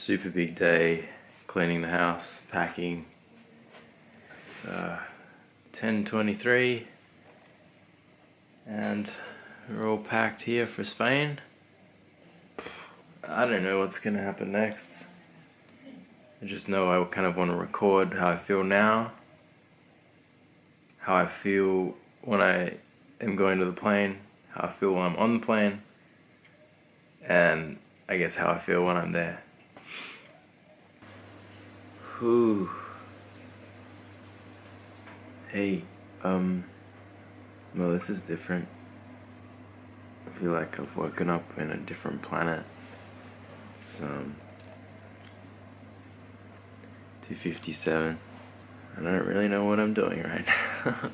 super big day, cleaning the house, packing. It's 10:23 and we're all packed here for Spain. I don't know what's gonna happen next. I just know I kind of want to record how I feel now, how I feel when I am going to the plane, how I feel when I'm on the plane, and I guess how I feel when I'm there. Whew. Hey, well, this is different. I feel like I've woken up in a different planet. It's 2:57. I don't really know what I'm doing right now.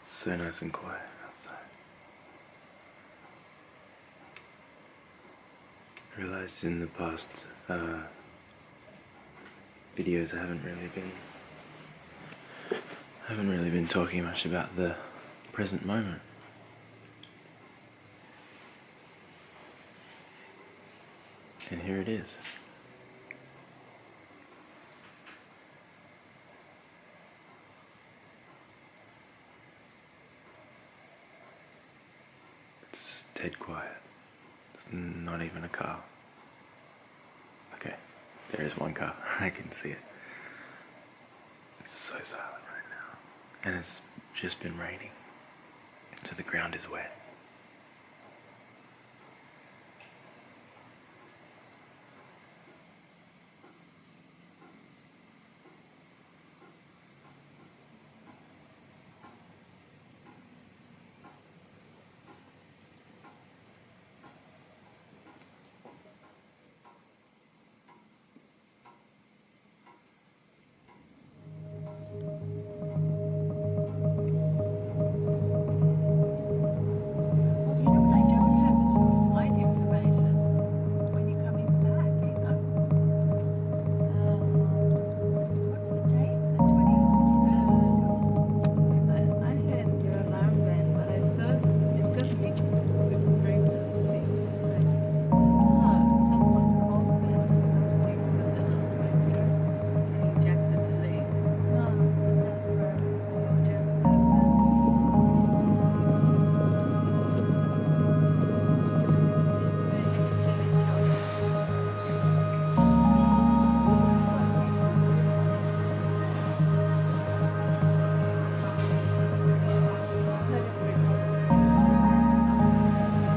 So nice and quiet outside. I realized in the past videos I haven't really been talking much about the present moment. And here it is. It's dead quiet. There's not even a car. Okay, there is one car. I can see it. It's so silent right now. And it's just been raining, so the ground is wet.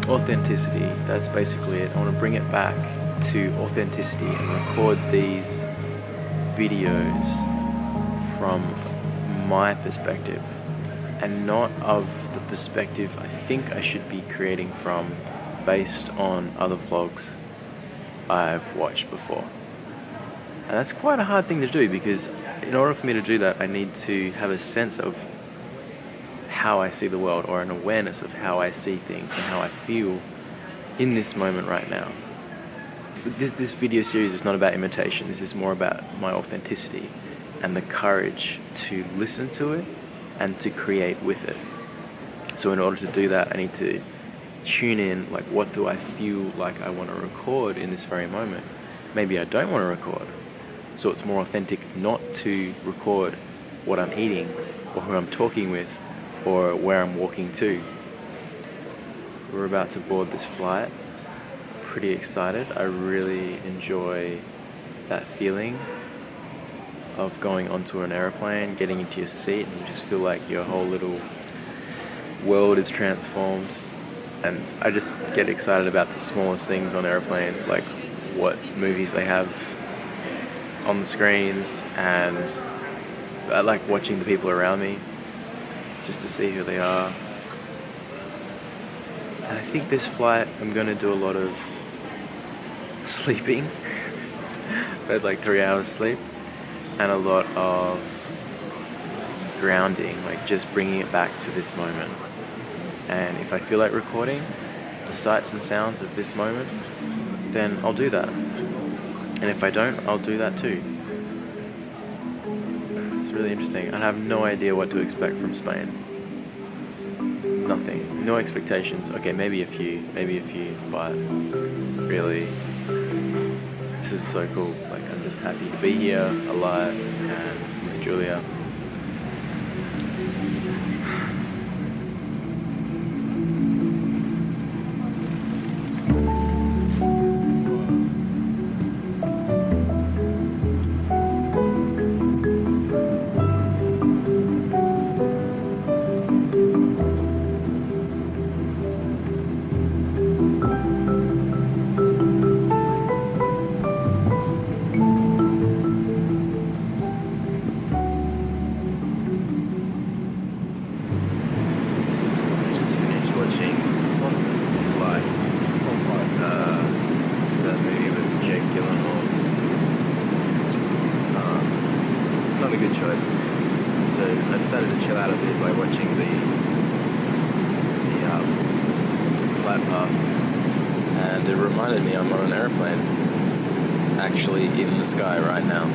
Authenticity, that's basically it. I want to bring it back to authenticity and record these videos from my perspective and not of the perspective I think I should be creating from based on other vlogs I've watched before. And that's quite a hard thing to do because in order for me to do that I need to have a sense of how I see the world, or an awareness of how I see things and how I feel in this moment right now. This video series is not about imitation. This is more about my authenticity and the courage to listen to it and to create with it. So in order to do that, I need to tune in, like, what do I feel like I want to record in this very moment? Maybe I don't want to record. So it's more authentic not to record what I'm eating or who I'm talking with or where I'm walking to. We're about to board this flight. Pretty excited. I really enjoy that feeling of going onto an aeroplane, getting into your seat, and you just feel like your whole little world is transformed. And I just get excited about the smallest things on airplanes, like what movies they have on the screens, and I like watching the people around me just to see who they are. And I think this flight I'm going to do a lot of sleeping. I've had like 3 hours sleep, and a lot of grounding, like just bringing it back to this moment And if I feel like recording the sights and sounds of this moment, then I'll do that. And if I don't, I'll do that too. It's really interesting. I have no idea what to expect from Spain. Nothing. No expectations. Okay, maybe a few, but really, this is so cool. Like, I'm just happy to be here, alive, and with Julia. Not a good choice. So I decided to chill out a bit by watching the flight path, and it reminded me I'm on an aeroplane, actually in the sky right now.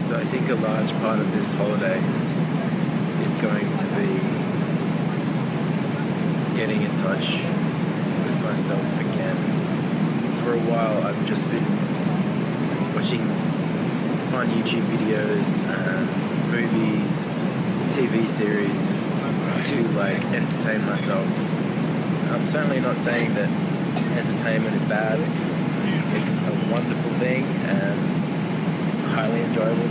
So I think a large part of this holiday is going to be getting in touch with myself again. For a while I've just been watching fun YouTube videos and movies, TV series to like entertain myself. I'm certainly not saying that entertainment is bad. It's a wonderful thing and highly enjoyable.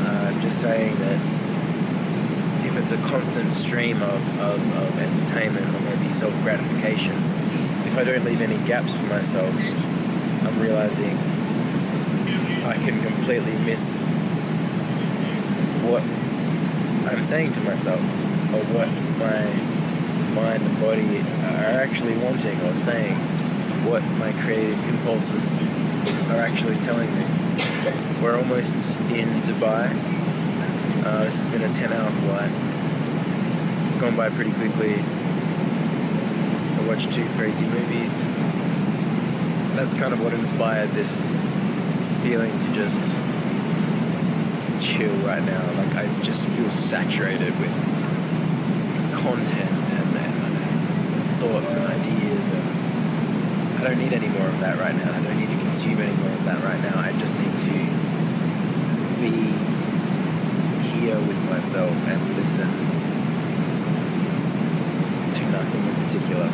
I'm just saying that if it's a constant stream of entertainment or maybe self-gratification, if I don't leave any gaps for myself, I'm realizing I can completely miss what I'm saying to myself or what my mind and body are actually wanting or saying, what my creative impulses are actually telling me. We're almost in Dubai. This has been a 10-hour flight. It's gone by pretty quickly. I watched 2 crazy movies. That's kind of what inspired this feeling to just chill right now. Like, I just feel saturated with content and thoughts and ideas, and I don't need any more of that right now. I don't need to consume any more of that right now. I just need to be here with myself and listen to nothing in particular.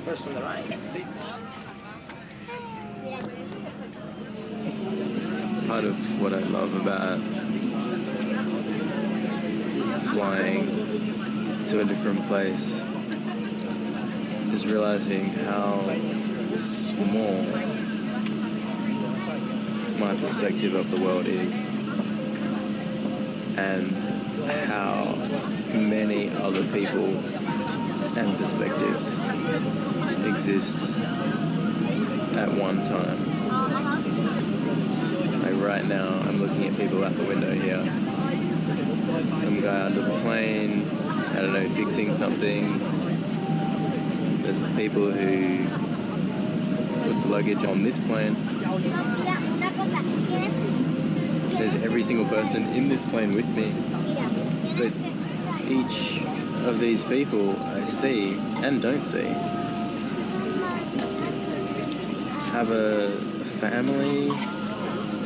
First on the right, see? Part of what I love about flying to a different place is realizing how small my perspective of the world is, and how many other people and perspectives exist at one time. Like right now, I'm looking at people out the window here. Some guy under the plane, I don't know, fixing something. There's the people who put the luggage on this plane. There's every single person in this plane with me. But each of these people I see and don't see have a family,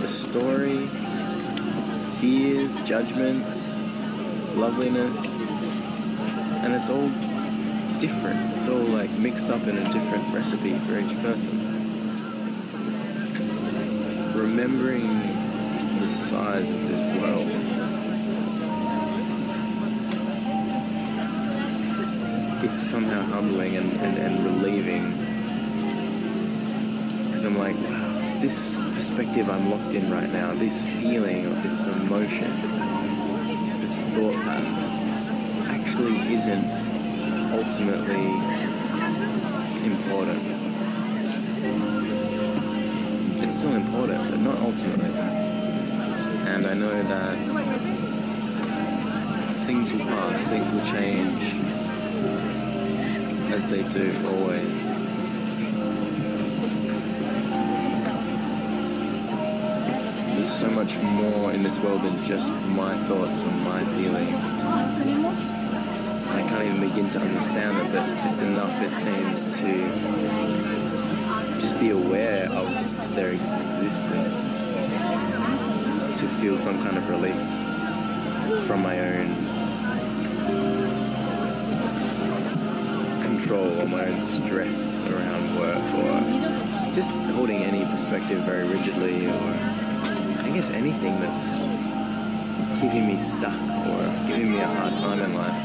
a story, fears, judgments, loveliness, and it's all different. It's all like mixed up in a different recipe for each person. Remembering the size of this world is somehow humbling and relieving, because I'm like, wow, this perspective I'm locked in right now, this feeling of this emotion, this thought pattern actually isn't ultimately important. It's still important, but not ultimately. And I know that things will pass, things will change, as they do always. There's so much more in this world than just my thoughts and my feelings. I can't even begin to understand it, but it's enough, it seems, to just be aware of their existence to feel some kind of relief from my own control or my own stress around work, or just holding any perspective very rigidly, or I guess anything that's keeping me stuck or giving me a hard time in life,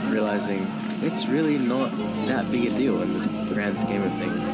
realizing it's really not that big a deal in this grand scheme of things.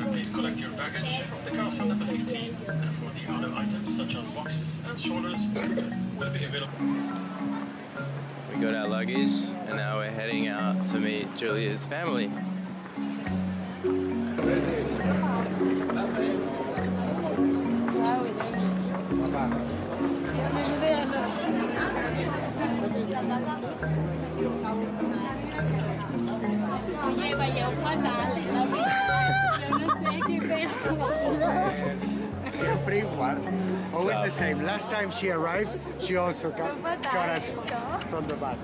Please collect your baggage from the carousel number 15, and for the other items such as boxes and strollers will be available. We got our luggage and now we're heading out to meet Julia's family. Siempre igual. Always the same. Last time she arrived, she also got us from the back.